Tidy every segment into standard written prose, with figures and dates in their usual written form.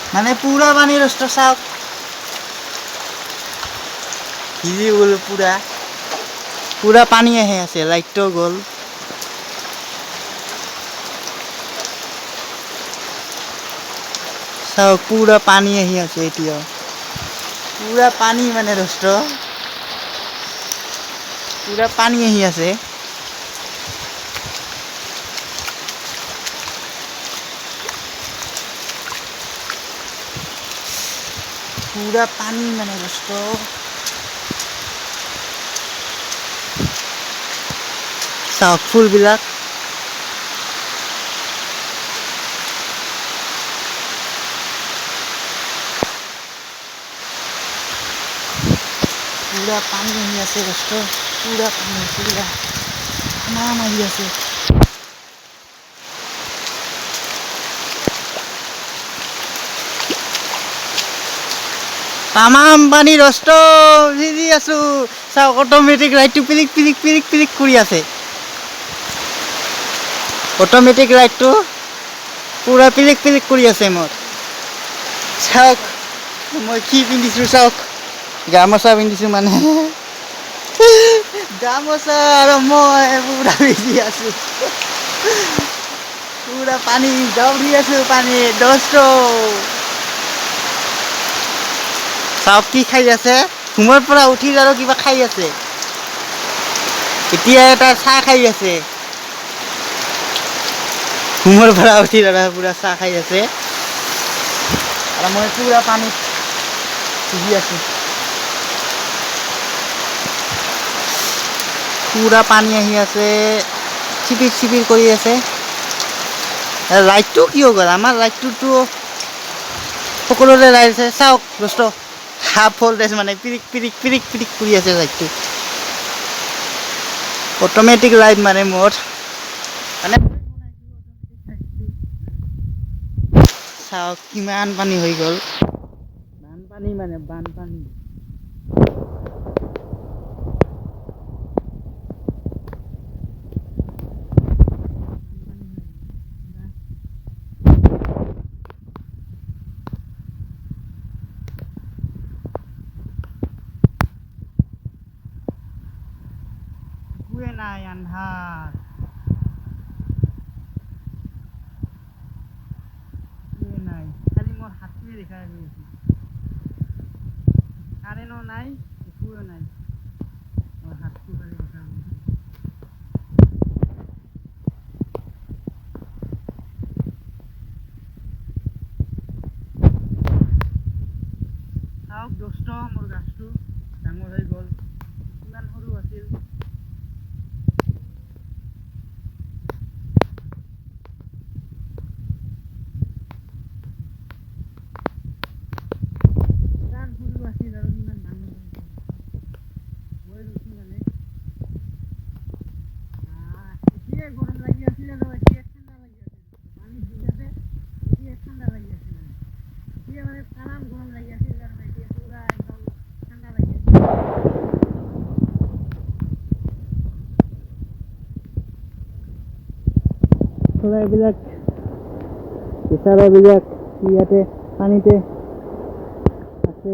মানে পুৰা পানী ৰষ্ট চাওক ভিজি গ'ল পুৰা পুৰা পানী আহি আছে লাইটটো গ'ল চাওক পুৰা পানী আহি আছে এতিয়া পুৰা পানী মানে ৰষ্ট পুৰা পানী আহি আছে পুৰা পানী মানে ৰষ্ট চাওক ফুলবিলাক পুৰা পানী আহি আছে ৰষ্ট পুৰা পানী পুৰা নাম আহি আছে তামাম পানী ৰষ্ট ভিজি আছো চাওক অট'মেটিক লাইটটো পিলিক পিলিক পিলিক পিলিক কৰি আছে অট'মেটিক লাইটটো পুৰা পিলিক পিলিক কৰি আছে মোৰ চাওক মই কি পিন্ধিছোঁ চাওক গামোচা পিন্ধিছোঁ মানে গামোচা আৰু মই পুৰা ভিজি আছোঁ পুৰা পানী দৌৰি আছোঁ পানী দষ্ট চাওক কি খাই আছে ঘুমৰ পৰা উঠি আৰু কিবা খাই আছে এতিয়া এটা চাহ খাই আছে ঘুমৰ পৰা উঠি আৰু পুৰা চাহ খাই আছে আৰু মই পুৰা পানীত ভিজি আছোঁ পুৰা পানী আহি আছে চিপিৰ চিপিৰ কৰি আছে লাইটটো কিয় গ'ল আমাৰ লাইটটোতো সকলোৰে লাইট আছে চাওক দোস্ত হাফ ভল্টেজ মানে পিৰিক পিৰিক পিৰিক পিৰিক কৰি আছে লাইটটো অট'মেটিক লাইট মানে মোৰ মানে চাওক কিমান পানী হৈ গ'ল বানপানী মানে বানপানী একোৱে নাই আন্ধাৰ একোৱে নাই খালি মোৰ হাতটোৱে দেখা গৈ আছে কাৰেণ্টো নাই একোৱে নাই মোৰ হাতটো খালি দেখা গৈ আছে চাওক দোস্ত মোৰ গাছটো ডাঙৰ হৈ গ'ল কিমান সৰু আছিল কিমান সৰু আছিল আৰু কিমান ডাঙৰ হৈ গ'ল মই ৰুইছোঁ মানে এতিয়াই গৰম লাগি আছিল আৰু এতিয়া ঠাণ্ডা লাগি আছিল পানীত ভিজাতে এতিয়া ঠাণ্ডা লাগি আছিল এতিয়া মানে তামাম গৰম লাগি আছিল আৰু এতিয়া পুৰা একদম ঠাণ্ডা লাগি আছিল চৰাইবিলাক বিচাৰাবিলাক ইয়াতে পানীতে আছে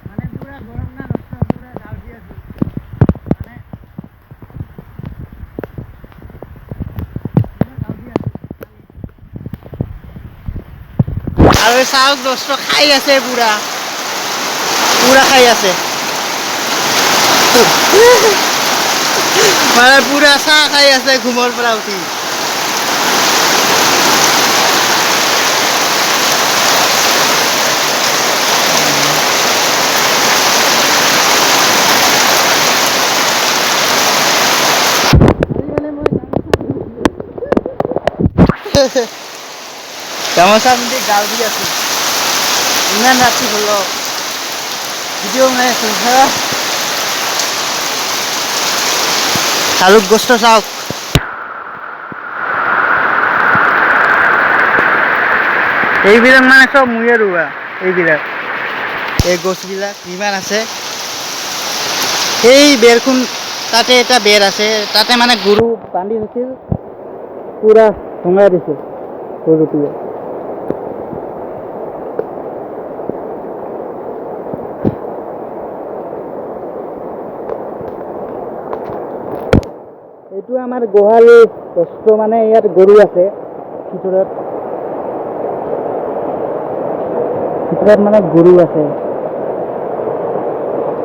মানে পুৰা গৰম না নষ্ট পুৰা গাঁও দি আছোঁ মানে গাঁও দি আছোঁ আৰু চাওক দোস্ত খাই আছে পুৰা পুৰা খাই আছে মানে পুৰা চাহ খাই আছে ঘুমৰ পৰা উঠি গামোচা পিন্ধি গাঁও দি আছোঁ ইমান ৰাতি হ'ল ভিডিঅ' বনাই আছোঁ চালুক গছটো চাওক এইবিলাক মানে চব মুয়ে ৰোৱা এইবিলাক এই গছবিলাক যিমান আছে এই বেৰখন তাতে এটা বেৰ আছে তাতে মানে গৰু বান্ধি থৈছিল পুৰা ভঙাই দিছিল গৰুটোৱে এইটো আমাৰ গোহালি বস্তু মানে ইয়াত গৰু আছে ভিতৰত মানে গৰু আছে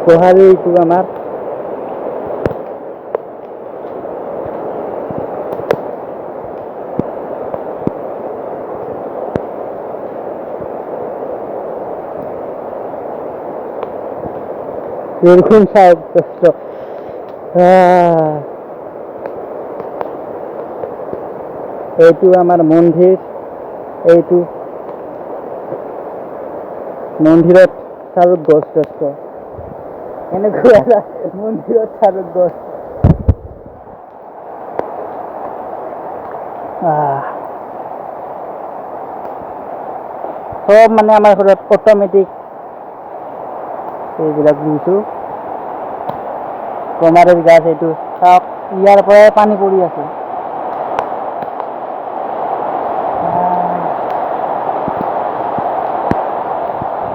গোহালি এইটো আমাৰ বেৰখন চাওক কষ্ট এইটো আমাৰ মন্দিৰ এইটো মন্দিৰত চাৰুত গছ গছ এনেকুৱা মন্দিৰত চাৰুত গছ সব মানে আমাৰ ঘৰত অট'মেটিক এইবিলাক দিছোঁ গমাৰৰ গাছ এইটো চাওক ইয়াৰ পৰাই পানী পৰি আছে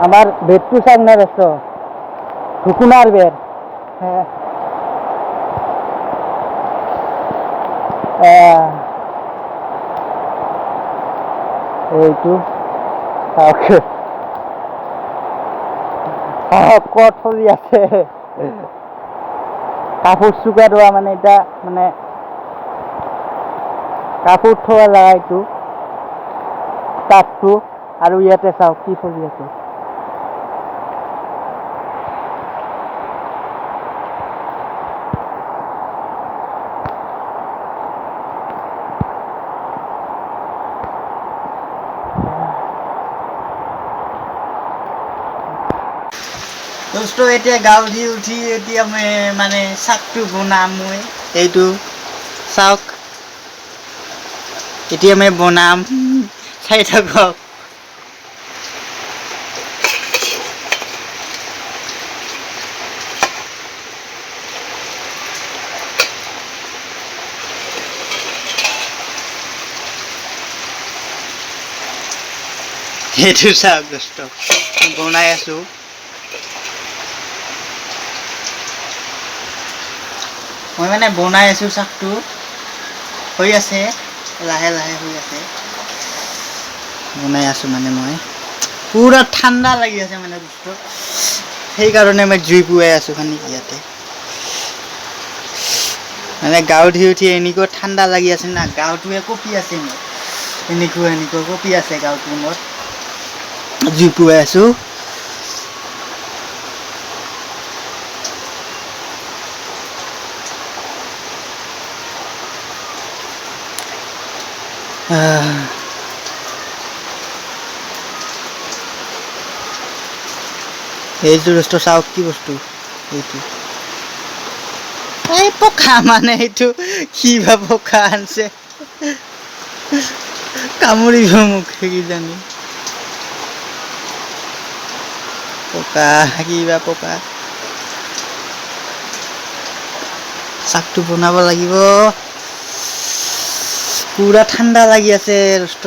আমাৰ বেডটো চাক না ব্যস্ত ঢুকুনাৰ বেড এইটো কট চলি আছে কাপোৰ শুকা ধোৱা মানে এটা মানে কাপোৰ থোৱা জাগা এইটো তাতটো আৰু ইয়াতে চাওক কি চলি আছে দোস্ত এতিয়া গাঁও ধুই উঠি এতিয়া মই মানে চাকটো বনাম মই এইটো চাওক এতিয়া মই বনাম চাই থাকক এইটো চাওক দোস্ত বনাই আছো মই মানে বনাই আছো চাকটো হৈ আছে লাহে লাহে হৈ আছে বনাই আছো মানে মই পুৰা ঠাণ্ডা লাগি আছে মানে দোস্ত সেইকাৰণে মই জুই পুৱাই আছো খানি ইয়াতে মানে গাঁও ধুই উঠি এনেকুৱা ঠাণ্ডা লাগি আছে না গাঁওটোৱে কঁপি আছে মোৰ এনেকুৱা কঁপি আছে গাঁওটো মোৰ জুই পুৱাই আছো এইটো বস্তু চাওক কি বস্তু এইটো এই পকা মানে এইটো কি বা পকা আনছে কামুৰিব মোক কিজানি পকা কিবা পকা চাকটো বনাব লাগিব পুৰা ঠাণ্ডা লাগি আছে দোস্ত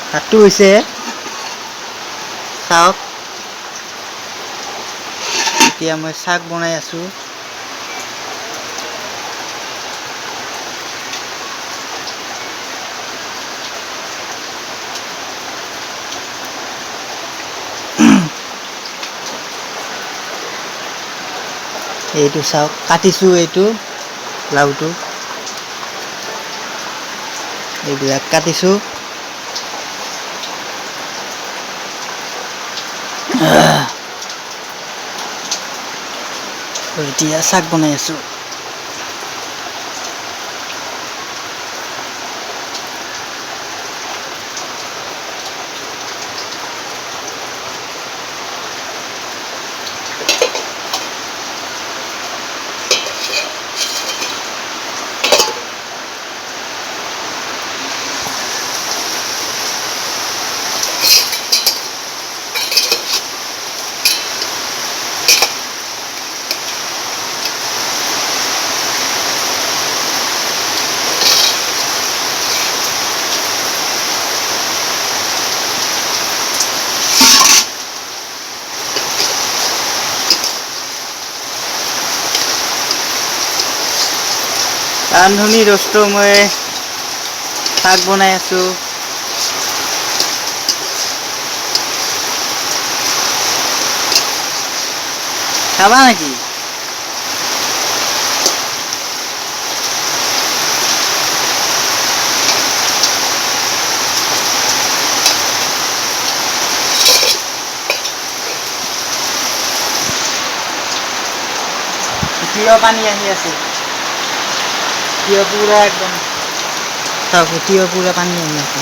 ভাতটো হৈছে চাওক এতিয়া মই শাক বনাই আছো এইটো চাওক কাটিছো এইটো লাউটো এইবিলাক কাটিছো এতিয়া শাক বনাই আছো ৰান্ধনী দোস্ত মই শাক বনাই আছো। খাবা নেকি? কিয় পানী আহি আছে? কিয় পুৰা একদম চাওক, কিয় পুৰা পানী আহি আছে।